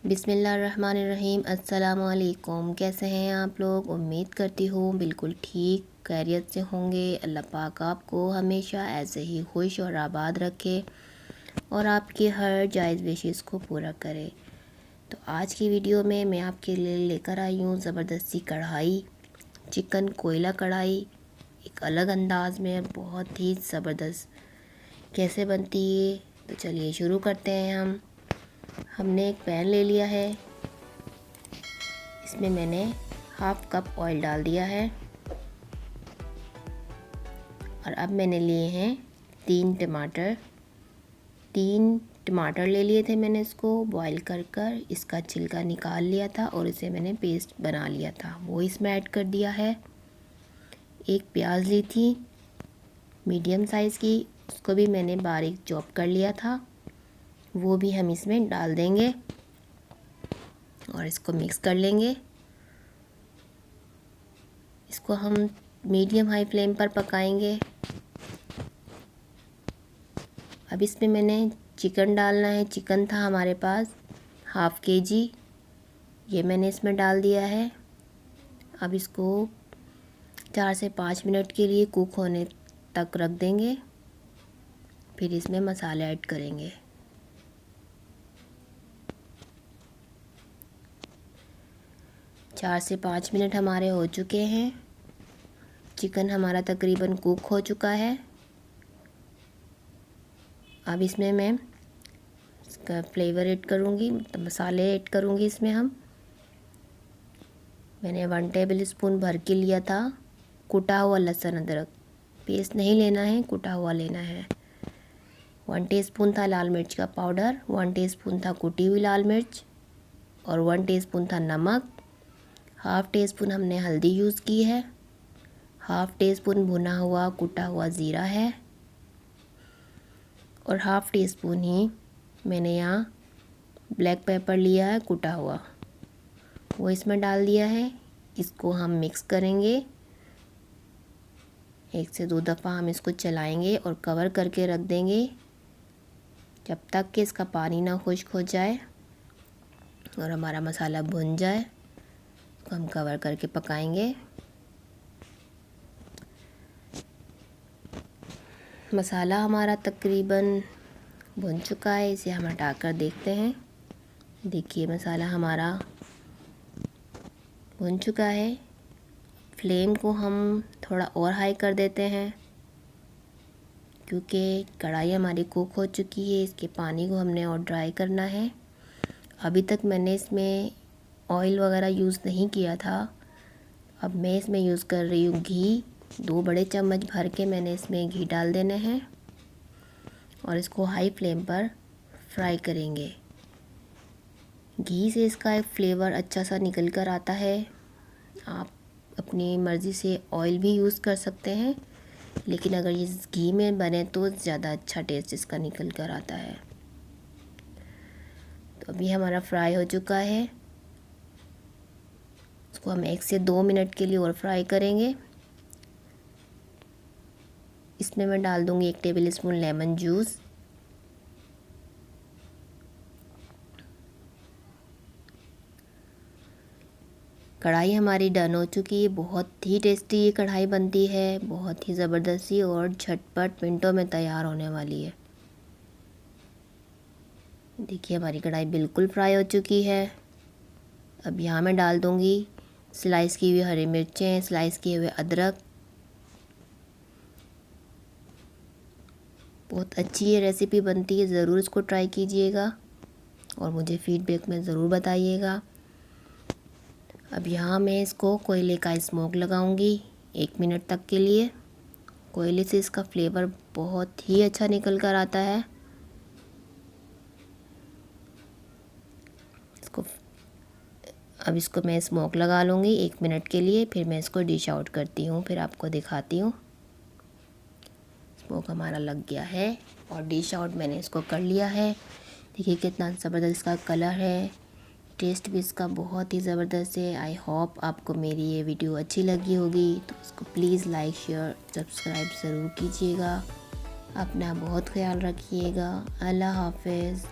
बिस्मिल्लाहिर्रहमानिर्रहीम। अस्सलामुअलैकुम। कैसे हैं आप लोग? उम्मीद करती हूँ बिल्कुल ठीक खैरियत से होंगे। अल्लाह पाक आपको हमेशा ऐसे ही खुश और आबाद रखे और आपकी हर जायज़ विशेस को पूरा करे। तो आज की वीडियो में मैं आपके लिए लेकर आई हूँ ज़बरदस्ती कढ़ाई, चिकन कोयला कढ़ाई, एक अलग अंदाज में बहुत ही ज़बरदस्त कैसे बनती है। तो चलिए शुरू करते हैं। हमने एक पैन ले लिया है, इसमें मैंने हाफ कप ऑयल डाल दिया है और अब मैंने लिए हैं 3 टमाटर ले लिए थे। मैंने इसको बॉईल कर इसका छिलका निकाल लिया था और इसे मैंने पेस्ट बना लिया था, वो इसमें ऐड कर दिया है। एक प्याज ली थी मीडियम साइज़ की, उसको भी मैंने बारीक चॉप कर लिया था, वो भी हम इसमें डाल देंगे और इसको मिक्स कर लेंगे। इसको हम मीडियम हाई फ्लेम पर पकाएंगे। अब इसमें मैंने चिकन डालना है। चिकन था हमारे पास हाफ़ kg, ये मैंने इसमें डाल दिया है। अब इसको 4 से 5 मिनट के लिए कुक होने तक रख देंगे, फिर इसमें मसाले ऐड करेंगे। चार से 5 मिनट हमारे हो चुके हैं। चिकन हमारा तकरीबन कुक हो चुका है। अब इसमें मैं इसका फ्लेवर ऐड करूँगी, मतलब मसाले ऐड करूँगी इसमें। मैंने 1 टेबल स्पून भर के लिया था कुटा हुआ लहसुन अदरक, पेस्ट नहीं लेना है, कुटा हुआ लेना है। 1 टीस्पून था लाल मिर्च का पाउडर, 1 टीस्पून था कुटी हुई लाल मिर्च और 1 टीस्पून था नमक। हाफ़ टीस्पून हमने हल्दी यूज़ की है। हाफ़ टीस्पून भुना हुआ कुटा हुआ ज़ीरा है और हाफ़ टीस्पून ही मैंने यहाँ ब्लैक पेपर लिया है कुटा हुआ, वो इसमें डाल दिया है। इसको हम मिक्स करेंगे, 1 से 2 दफ़ा हम इसको चलाएंगे और कवर करके रख देंगे जब तक कि इसका पानी ना खुश्क हो जाए और हमारा मसाला भुन जाए। तो हम कवर करके पकाएंगे। मसाला हमारा तकरीबन भुन चुका है, इसे हम हटा कर देखते हैं। देखिए मसाला हमारा भुन चुका है। फ्लेम को हम थोड़ा और हाई कर देते हैं क्योंकि कढ़ाई हमारी कुक हो चुकी है। इसके पानी को हमने और ड्राई करना है। अभी तक मैंने इसमें ऑयल वगैरह यूज़ नहीं किया था। अब मैं इसमें यूज़ कर रही हूँ घी। 2 बड़े चम्मच भर के मैंने इसमें घी डाल देने हैं और इसको हाई फ्लेम पर फ्राई करेंगे। घी से इसका एक फ्लेवर अच्छा सा निकल कर आता है। आप अपनी मर्ज़ी से ऑयल भी यूज़ कर सकते हैं, लेकिन अगर ये घी में बने तो ज़्यादा अच्छा टेस्ट इसका निकल कर आता है। तो अभी हमारा फ्राई हो चुका है। इसको हम 1 से 2 मिनट के लिए और फ्राई करेंगे। इसमें मैं डाल दूँगी 1 टेबल स्पून लेमन जूस। कढ़ाई हमारी डन हो चुकी है। बहुत ही टेस्टी ये कढ़ाई बनती है, बहुत ही ज़बरदस्ती और झटपट मिनटों में तैयार होने वाली है। देखिए हमारी कढ़ाई बिल्कुल फ्राई हो चुकी है। अब यहाँ मैं डाल दूँगी स्लाइस की हुई हरी मिर्चें, स्लाइस किए हुए अदरक। बहुत अच्छी ये रेसिपी बनती है, ज़रूर इसको ट्राई कीजिएगा और मुझे फीडबैक में ज़रूर बताइएगा। अब यहाँ मैं इसको कोयले का स्मोक लगाऊंगी 1 मिनट तक के लिए। कोयले से इसका फ्लेवर बहुत ही अच्छा निकल कर आता है। अब इसको मैं स्मोक लगा लूँगी 1 मिनट के लिए, फिर मैं इसको डिश आउट करती हूँ, फिर आपको दिखाती हूँ। स्मोक हमारा लग गया है और डिश आउट मैंने इसको कर लिया है। देखिए कितना ज़बरदस्त इसका कलर है, टेस्ट भी इसका बहुत ही ज़बरदस्त है। आई होप आपको मेरी ये वीडियो अच्छी लगी होगी, तो इसको प्लीज़ लाइक शेयर सब्सक्राइब ज़रूर कीजिएगा। अपना बहुत ख्याल रखिएगा। अल्लाह हाफ़िज़।